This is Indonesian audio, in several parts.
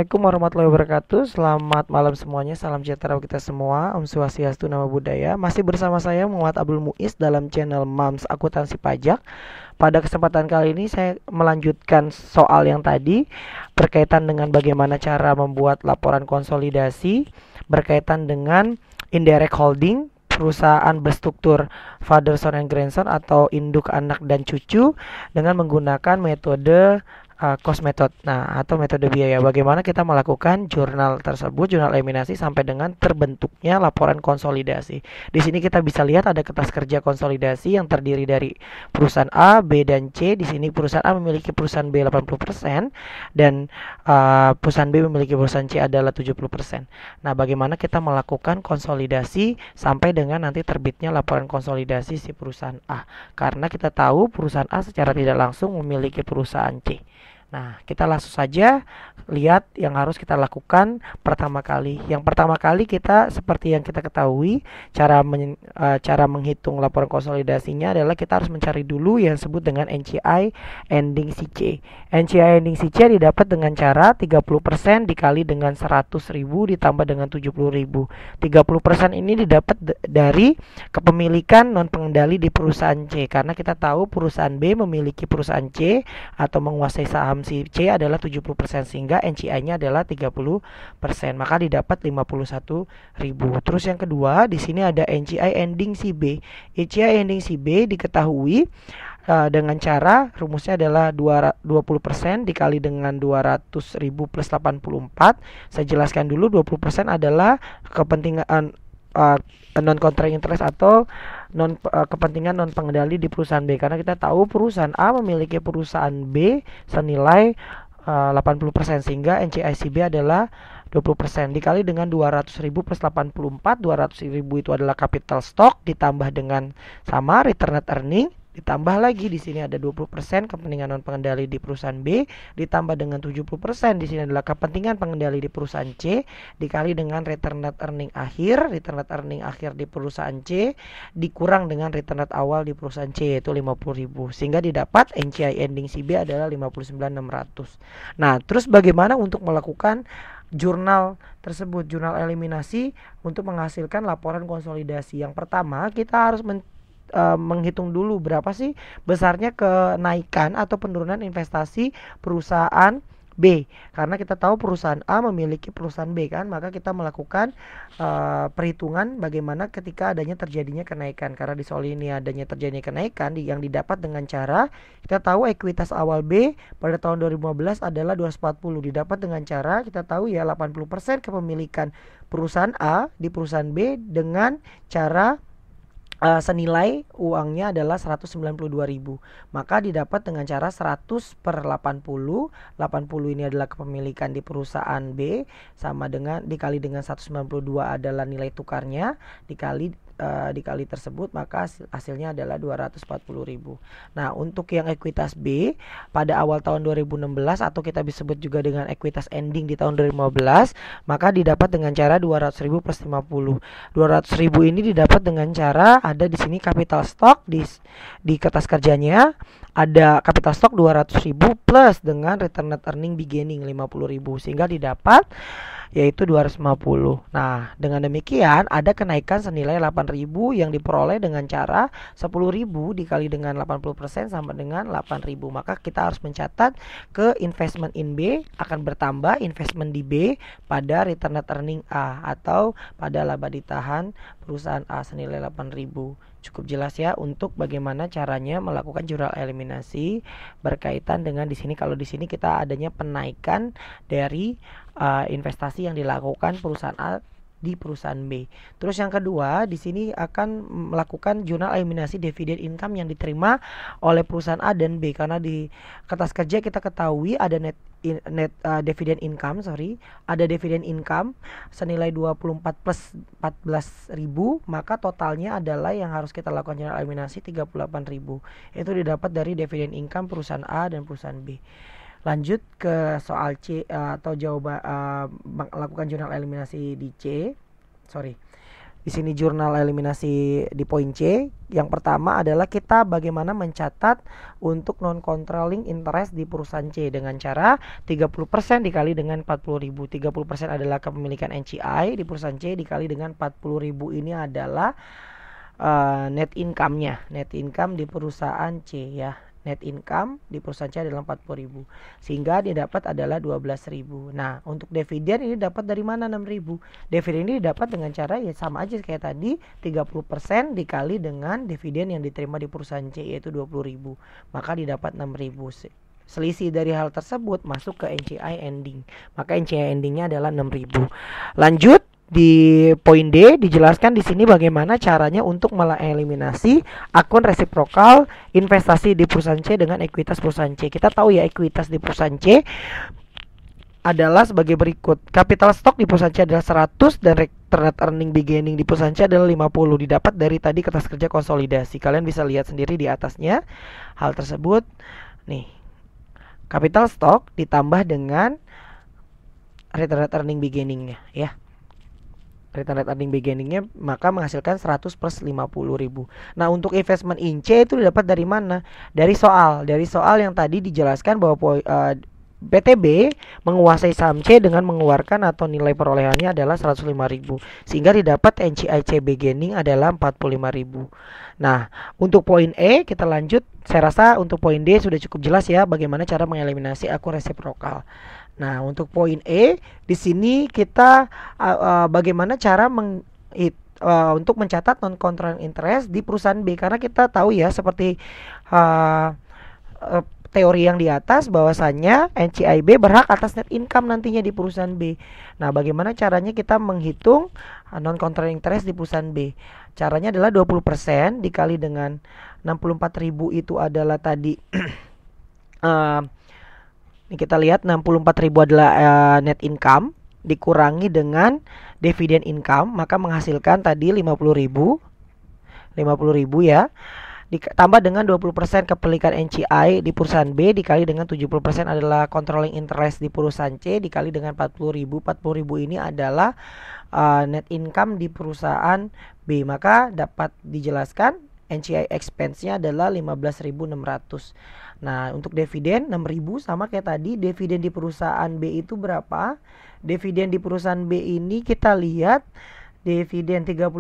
Assalamualaikum warahmatullahi wabarakatuh. Selamat malam semuanya. Salam sejahtera kita semua. Om Swastiastu, Namo Buddhaya. Masih bersama saya Muhammad Abdul Muiz dalam channel Mams Akuntansi Pajak. Pada kesempatan kali ini saya melanjutkan soal yang tadi berkaitan dengan bagaimana cara membuat laporan konsolidasi berkaitan dengan indirect holding perusahaan berstruktur father son and grandson atau induk, anak, dan cucu dengan menggunakan metode cost method, atau metode biaya. Bagaimana kita melakukan jurnal tersebut, jurnal eliminasi sampai dengan terbentuknya laporan konsolidasi. Di sini kita bisa lihat ada kertas kerja konsolidasi yang terdiri dari perusahaan A, B, dan C. Di sini perusahaan A memiliki perusahaan B 80% dan perusahaan B memiliki perusahaan C adalah 70%. Nah, bagaimana kita melakukan konsolidasi sampai dengan nanti terbitnya laporan konsolidasi si perusahaan A? Karena kita tahu perusahaan A secara tidak langsung memiliki perusahaan C. Nah, kita langsung saja lihat yang harus kita lakukan pertama kali. Yang pertama kali kita seperti yang kita ketahui, cara menghitung laporan konsolidasinya adalah kita harus mencari dulu yang disebut dengan NCI ending CC. NCI ending CC didapat dengan cara 30% dikali dengan 100.000 ditambah dengan 70.000. 30% ini didapat dari kepemilikan non pengendali di perusahaan C, karena kita tahu perusahaan B memiliki perusahaan C atau menguasai saham si C adalah 70%, sehingga NCI-nya adalah 30%, maka didapat 51.000. Terus yang kedua, di sini ada NCI ending si B. NCI ending si B diketahui dengan cara rumusnya adalah 20% dikali dengan 200.000 plus 84. Saya jelaskan dulu, 20% adalah kepentingan non controlling interest atau kepentingan non pengendali di perusahaan B, karena kita tahu perusahaan A memiliki perusahaan B senilai 80%, sehingga NCICB adalah 20% dikali dengan 200.000 plus 84. 200.000 itu adalah capital stock ditambah dengan sama return net earning, ditambah lagi di sini ada 20% kepentingan non pengendali di perusahaan B, ditambah dengan 70% di sini adalah kepentingan pengendali di perusahaan C, dikali dengan return net earning akhir. Return net earning akhir di perusahaan C dikurang dengan return net awal di perusahaan C, yaitu 50.000, sehingga didapat NCI ending CB adalah 59.600. Nah, terus bagaimana untuk melakukan jurnal tersebut, jurnal eliminasi untuk menghasilkan laporan konsolidasi? Yang pertama, kita harus menghitung dulu berapa sih besarnya kenaikan atau penurunan investasi perusahaan B, karena kita tahu perusahaan A memiliki perusahaan B kan, maka kita melakukan perhitungan bagaimana ketika terjadinya kenaikan. Karena di soal ini adanya terjadinya kenaikan yang didapat dengan cara kita tahu ekuitas awal B pada tahun 2015 adalah 240, didapat dengan cara kita tahu ya 80% kepemilikan perusahaan A di perusahaan B dengan cara senilai uangnya adalah 192.000, maka didapat dengan cara 100 per 80. 80 ini adalah kepemilikan di perusahaan B, sama dengan dikali dengan 192 adalah nilai tukarnya, dikali tersebut, maka hasilnya adalah 240.000. Nah, untuk yang ekuitas B pada awal tahun 2016 atau kita bisa sebut juga dengan ekuitas ending di tahun 2015, maka didapat dengan cara 200.000 plus 50. 200.000 ini didapat dengan cara ada di sini capital stock di kertas kerjanya ada capital stock 200.000 plus dengan return net earning beginning 50.000, sehingga didapat yaitu 250. Nah, dengan demikian ada kenaikan senilai 8.000 yang diperoleh dengan cara 10.000 dikali dengan 80% sama dengan 8.000. Maka kita harus mencatat ke investment in B akan bertambah investment di B pada return net earning A atau pada laba ditahan perusahaan A senilai 8.000. Cukup jelas ya untuk bagaimana caranya melakukan jurnal eliminasi berkaitan dengan di sini. Kalau di sini kita adanya penaikan dari investasi yang dilakukan perusahaan A di perusahaan B. Terus yang kedua, di sini akan melakukan jurnal eliminasi dividen income yang diterima oleh perusahaan A dan B, karena di kertas kerja kita ketahui ada dividen income, ada dividen income senilai 24 plus 14.000, maka totalnya adalah yang harus kita lakukan jurnal eliminasi 38.000. Itu didapat dari dividen income perusahaan A dan perusahaan B. Lanjut ke soal C atau jawaban lakukan jurnal eliminasi di C. Di sini jurnal eliminasi di poin C. Yang pertama adalah kita bagaimana mencatat untuk non controlling interest di perusahaan C dengan cara 30% dikali dengan 40.000. 30% adalah kepemilikan NCI di perusahaan C dikali dengan 40.000, ini adalah net income-nya. Net income di perusahaan C ya. Net income di perusahaan C adalah 40.000, sehingga didapat adalah 12.000. Nah, untuk dividen ini dapat dari mana 6.000? Dividen ini didapat dengan cara ya sama aja kayak tadi, 30% dikali dengan dividen yang diterima di perusahaan C yaitu 20.000. Maka didapat 6.000. Selisih dari hal tersebut masuk ke NCI ending. Maka NCI endingnya adalah 6.000. Lanjut di poin D, dijelaskan di sini bagaimana caranya untuk mengeliminasi akun resiprokal investasi di perusahaan C dengan ekuitas perusahaan C. Kita tahu ya, ekuitas di perusahaan C adalah sebagai berikut. Capital stock di perusahaan C adalah 100 dan return earning beginning di perusahaan C adalah 50. Didapat dari tadi kertas kerja konsolidasi. Kalian bisa lihat sendiri di atasnya hal tersebut. Nih, capital stock ditambah dengan return earning beginningnya ya. Return earning beginningnya maka menghasilkan 100 plus 50.000. Nah, untuk investment in C itu didapat dari mana? Dari soal yang tadi dijelaskan bahwa PTB menguasai saham C dengan mengeluarkan atau nilai perolehannya adalah 105.000, sehingga didapat NCI C beginning adalah 45.000. Nah, untuk poin E kita lanjut. Saya rasa untuk poin D sudah cukup jelas ya bagaimana cara mengeliminasi akun resiprokal. Nah, untuk poin E di sini kita bagaimana cara untuk mencatat non controlling interest di perusahaan B, karena kita tahu ya seperti teori yang di atas bahwasannya NCI B berhak atas net income nantinya di perusahaan B. Nah, bagaimana caranya kita menghitung non controlling interest di perusahaan B? Caranya adalah 20% dikali dengan 64.000 itu adalah tadi ini kita lihat 64.000 adalah net income dikurangi dengan dividen income, maka menghasilkan tadi 50.000 ya. Ditambah dengan 20% kepemilikan NCI di perusahaan B dikali dengan 70% adalah controlling interest di perusahaan C dikali dengan 40.000. 40.000 ini adalah net income di perusahaan B, maka dapat dijelaskan NCI expense-nya adalah 15.600. Nah, untuk dividen 6.000 sama kayak tadi. Dividen di perusahaan B itu berapa? Dividen di perusahaan B ini kita lihat dividen 30.000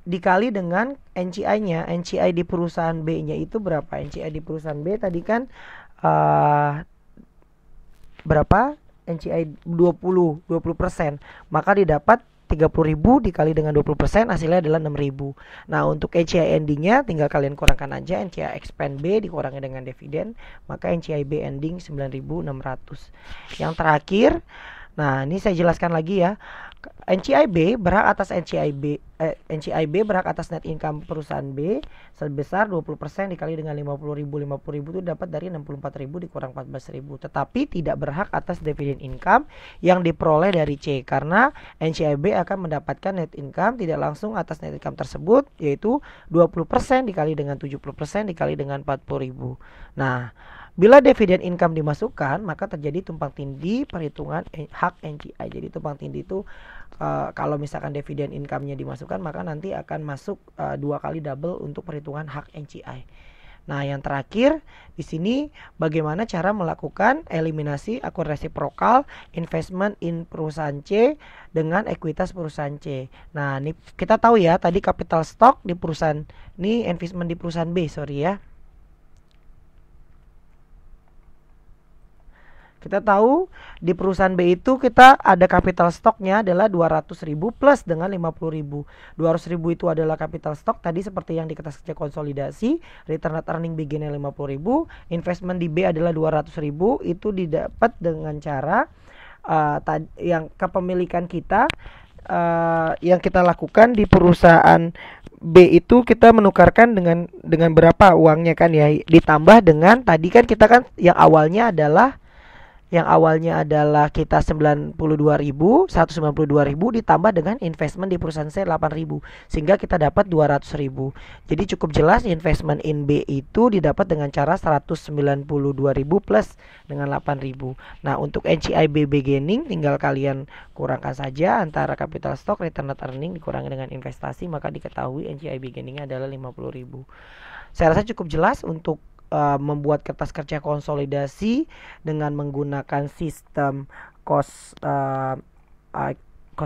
dikali dengan NCI-nya. NCI di perusahaan B-nya itu berapa? NCI di perusahaan B tadi kan berapa? NCI 20%. Maka didapat 30.000 dikali dengan 20% hasilnya adalah 6.000. Nah, untuk NCI endingnya tinggal kalian kurangkan aja NCI expand B dikurangi dengan dividen, maka NCI B ending 9.600. Yang terakhir, nah ini saya jelaskan lagi ya. NCI B berhak atas NCI B berhak atas net income perusahaan B sebesar 20% dikali dengan 50.000. 50.000 itu dapat dari 64.000 dikurang 14.000. Tetapi tidak berhak atas dividen income yang diperoleh dari C, karena NCI B akan mendapatkan net income tidak langsung atas net income tersebut, yaitu 20% dikali dengan 70% dikali dengan 40.000. Nah, bila dividen income dimasukkan, maka terjadi tumpang tindih perhitungan hak NCI. Jadi tumpang tindih itu kalau misalkan dividen income-nya dimasukkan, maka nanti akan masuk 2 kali double untuk perhitungan hak NCI. Nah, yang terakhir di sini bagaimana cara melakukan eliminasi akun resiprokal investment in perusahaan C dengan ekuitas perusahaan C. Nah, ini kita tahu ya tadi capital stock di perusahaan ini investment di perusahaan B, sorry ya. Kita tahu di perusahaan B itu kita ada capital stocknya adalah 200.000 plus dengan 50.000. 200.000 itu adalah capital stock tadi seperti yang di kertas kerja konsolidasi. Return net earning beginning 50.000. Investment di B adalah 200.000. Itu didapat dengan cara yang kepemilikan kita yang kita lakukan di perusahaan B itu kita menukarkan dengan berapa uangnya kan ya, ditambah dengan tadi kan kita kan yang awalnya adalah yang awalnya adalah kita 192.000 ditambah dengan investment di perusahaan C 8.000 sehingga kita dapat 200.000. Jadi cukup jelas investment in B itu didapat dengan cara 192.000 plus dengan 8.000. Nah, untuk NCI B beginning tinggal kalian kurangkan saja antara capital stock return net earning dikurangi dengan investasi, maka diketahui NCI beginningnya adalah 50.000. Saya rasa cukup jelas untuk membuat kertas kerja konsolidasi dengan menggunakan sistem cost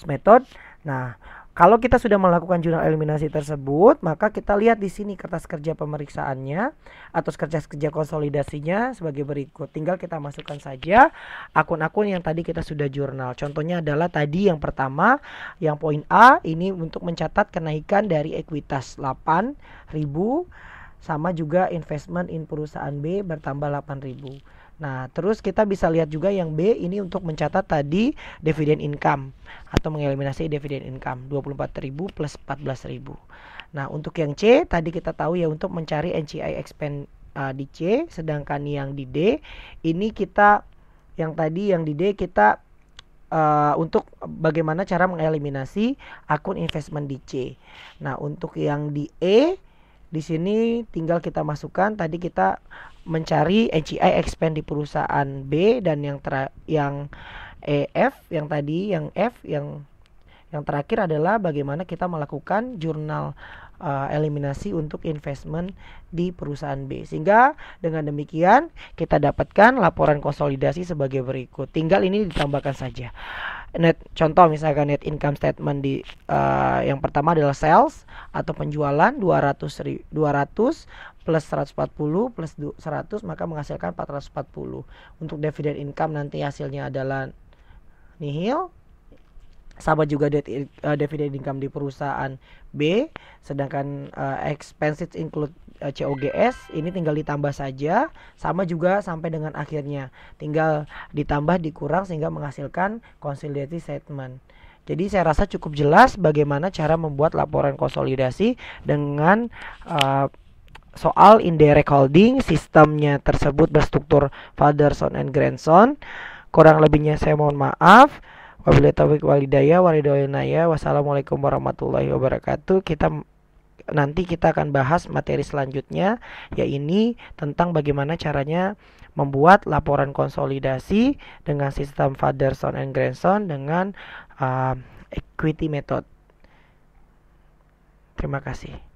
method. Nah, kalau kita sudah melakukan jurnal eliminasi tersebut, maka kita lihat di sini kertas kerja pemeriksaannya atau kertas kerja konsolidasinya sebagai berikut. Tinggal kita masukkan saja akun-akun yang tadi kita sudah jurnal. Contohnya adalah tadi yang pertama, yang poin A ini untuk mencatat kenaikan dari ekuitas 8.000 sama juga investment in perusahaan B bertambah 8.000. Nah, terus kita bisa lihat juga yang B ini untuk mencatat tadi dividen income atau mengeliminasi dividen income 24.000 plus 14.000. Nah, untuk yang C tadi kita tahu ya untuk mencari NCI expense di C, sedangkan yang di D ini kita yang tadi yang di D kita untuk bagaimana cara mengeliminasi akun investment di C. Nah, untuk yang di E di sini tinggal kita masukkan tadi kita mencari NCI expense di perusahaan B dan yang F yang tadi yang F yang terakhir adalah bagaimana kita melakukan jurnal eliminasi untuk investment di perusahaan B. Sehingga dengan demikian kita dapatkan laporan konsolidasi sebagai berikut. Tinggal ini ditambahkan saja. Contoh misalkan net income statement di yang pertama adalah sales atau penjualan 200 plus 140 plus 100 maka menghasilkan 440. Untuk dividen income nanti hasilnya adalah nihil. Sama juga dividen income di perusahaan B, sedangkan expenses include COGS ini tinggal ditambah saja, sama juga sampai dengan akhirnya tinggal ditambah dikurang sehingga menghasilkan consolidation statement. Jadi saya rasa cukup jelas bagaimana cara membuat laporan konsolidasi dengan soal indirect holding. Sistemnya tersebut berstruktur father son and grandson. Kurang lebihnya saya mohon maaf. Wabillahi taufiq wal hidayah. Wassalamualaikum warahmatullahi wabarakatuh. Nanti kita akan bahas materi selanjutnya, yaitu tentang bagaimana caranya membuat laporan konsolidasi dengan sistem father son and grandson dengan equity method. Terima kasih.